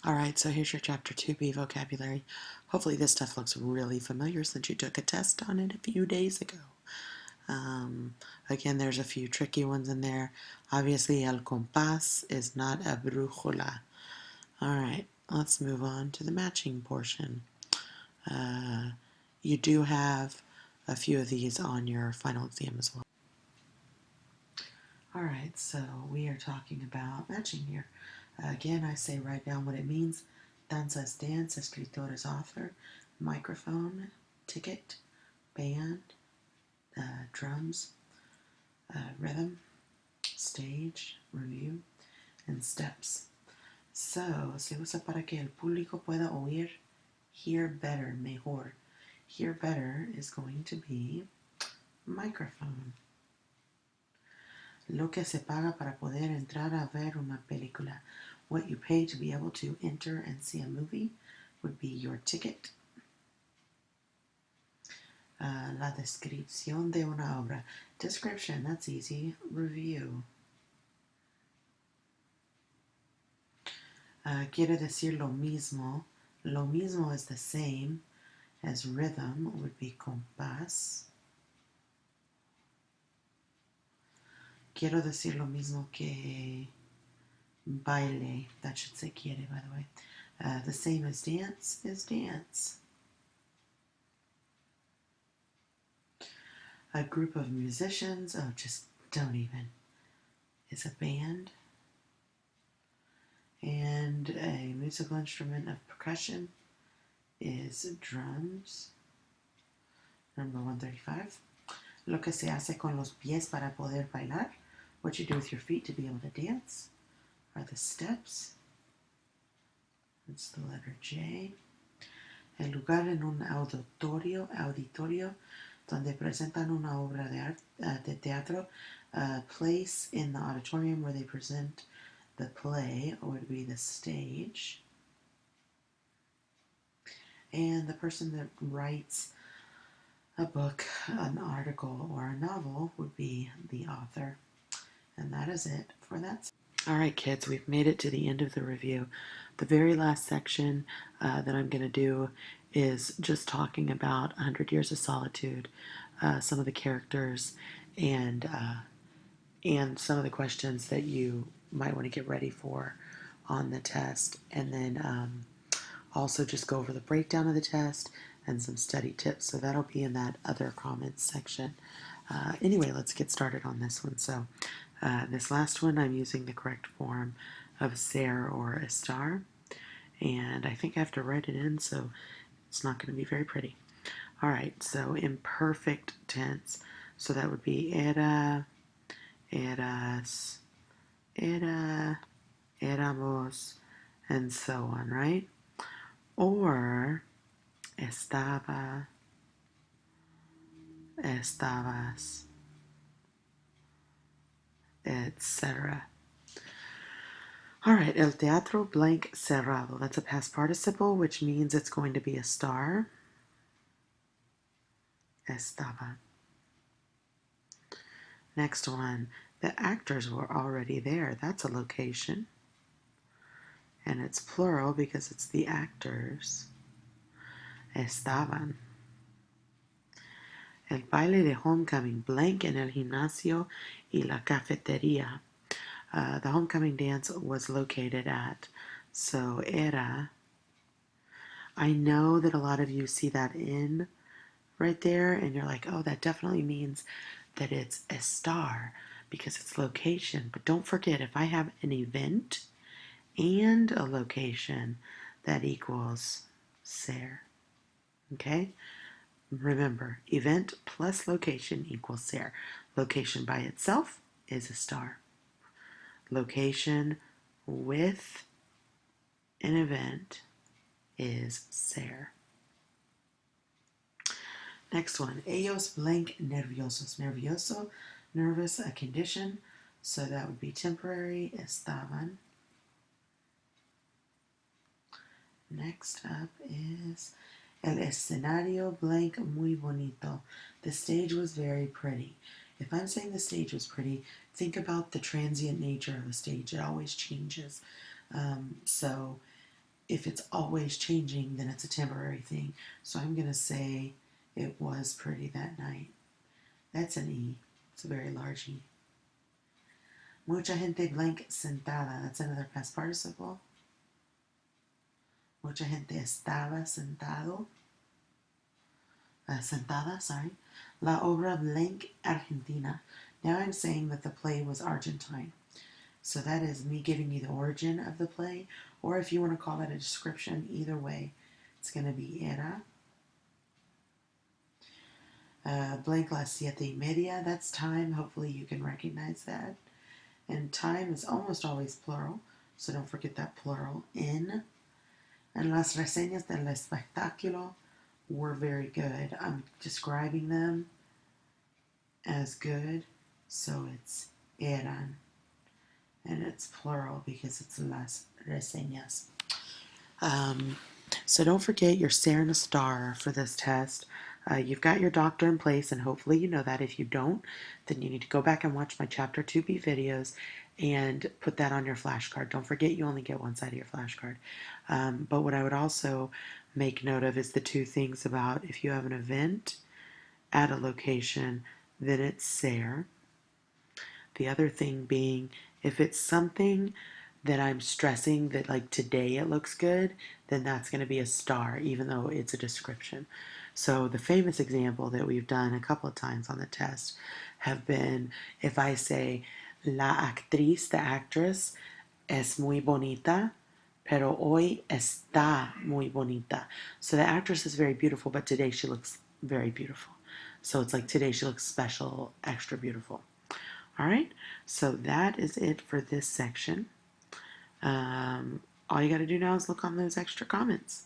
Alright, so here's your Chapter 2B vocabulary. Hopefully this stuff looks really familiar since you took a test on it a few days ago. Again, there's a few tricky ones in there. Obviously, el compás is not a brújula. Alright, let's move on to the matching portion. You do have a few of these on your final exam as well. Alright, so we are talking about matching here. Again, I say write down what it means. Danza is dance, escritor is author, microphone, ticket, band, drums, rhythm, stage, review, and steps. So, se usa para que el público pueda oír, hear better, mejor. Hear better is going to be microphone. Lo que se paga para poder entrar a ver una película. What you pay to be able to enter and see a movie would be your ticket. La descripción de una obra. Description, that's easy. Review. Quiere decir lo mismo. Lo mismo is the same as rhythm, would be compás. Quiero decir lo mismo que baile. That should say quiere, by the way. The same as dance is dance. A group of musicians, oh, just don't even, is a band. And a musical instrument of percussion is drums. Number 135. Lo que se hace con los pies para poder bailar. What you do with your feet to be able to dance are the steps. That's the letter J. El lugar en un auditorio, donde presentan una obra de teatro. A place in the auditorium where they present the play would be the stage. And the person that writes a book, an article, or a novel would be the author. And that is it for that. Alright kids, we've made it to the end of the review. The very last section that I'm going to do is just talking about 100 Years of Solitude, some of the characters, and some of the questions that you might want to get ready for on the test. And then also just go over the breakdown of the test and some study tips. So that'll be in that other comments section. Anyway, let's get started on this one. So this last one, I'm using the correct form of ser or estar. And I think I have to write it in, so it's not going to be very pretty. All right, so imperfect tense. So that would be era, eras, era, éramos, and so on, right? Or estaba, estabas, etc. All right, el teatro blank cerrado. That's a past participle, which means it's going to be a star. Estaba. Next one, the actors were already there. That's a location. And it's plural because it's the actors. Estaban. El baile de homecoming, blank en el gimnasio y la cafetería. The homecoming dance was located at. So, era. I know that a lot of you see that in right there, and you're like, oh, that definitely means that it's a star because it's location. But don't forget, if I have an event and a location, that equals ser. Okay? Remember, event plus location equals ser. Location by itself is a star. Location with an event is ser. Next one, ellos blank nerviosos. Nervioso, nervous, a condition. So that would be temporary, estaban. Next up is el escenario blank muy bonito. The stage was very pretty. If I'm saying the stage was pretty, think about the transient nature of the stage. It always changes. So if it's always changing, then it's a temporary thing. So I'm going to say it was pretty that night. That's an E. It's a very large E. Mucha gente blank sentada. That's another past participle. Mucha gente estaba sentado. Sentada, sorry. La obra blank Argentina. Now I'm saying that the play was Argentine. So that is me giving you the origin of the play, or if you want to call that a description, either way, it's going to be era. Blank las 7:30, that's time. Hopefully you can recognize that. And time is almost always plural, so don't forget that plural, en. And las reseñas del espectáculo were very good. I'm describing them as good, so it's eran. And it's plural because it's las reseñas. So don't forget your SARE and a star for this test. You've got your doctor in place, and hopefully you know that. If you don't, then you need to go back and watch my Chapter 2B videos and put that on your flashcard. Don't forget you only get one side of your flashcard. But what I would also make note of is the two things about if you have an event at a location, then it's SARE. The other thing being, if it's something that I'm stressing that like today it looks good, then that's going to be a star, even though it's a description. So the famous example that we've done a couple of times on the test have been if I say, la actriz, the actress, es muy bonita, pero hoy está muy bonita. So the actress is very beautiful, but today she looks very beautiful. So it's like today she looks special, extra beautiful. All right, so that is it for this section. All you got to do now is look on those extra comments.